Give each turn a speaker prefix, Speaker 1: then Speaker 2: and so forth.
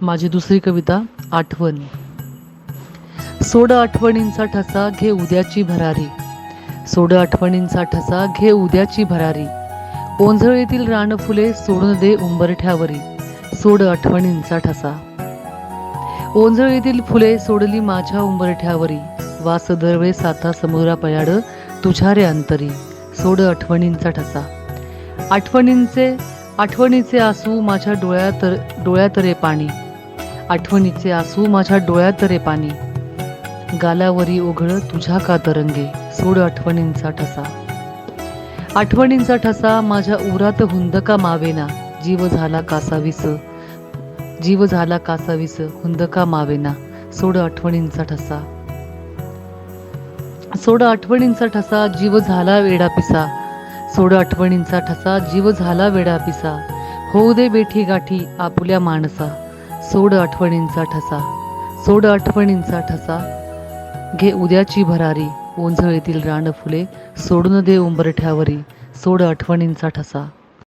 Speaker 1: माझी दुसरी कविता आठवण. सोड आठवणींचा ठसा घे उद्याची भरारी. सोड आठवणींचा ठसा घे उद्याची भरारी. ओंझळीतील रानफुले सोडून दे उंबरठ्यावरी. सोड आठवणींचा ठसा. ओंझळीतील फुले सोडली माझ्या उंबरठ्यावरी. वास दरवे साता समुद्रा पयाड तुझ्या रे अंतरी. सोड आठवणींचा ठसा. आठवणीचे आसू माझ्या डोळ्यात रे पाणी. आठवणीचे आसू माझ्या डोळ्यात रे पाणी. गालावरी ओघळ तुझ्या का तरंगे. सोड आठवणींचा ठसा. आठवणींचा ठसा माझ्या उरात हुंदका मावेना. जीव झाला कासावीस हुंदका मावेना. सोड आठवणींचा ठसा. सोड आठवणींचा ठसा जीव झाला वेडा पिसा. सोड आठवणींचा ठसा जीव झाला वेडा पिसा. होऊ दे बेठी गाठी आपुल्या माणसा. सोड आठवणींचा ठसा. सोड आठवणींचा ठसा घे उद्याची भरारी. ओंझळीतील रानफुले सोडून दे उंबरठ्यावरी. सोड आठवणींचा ठसा.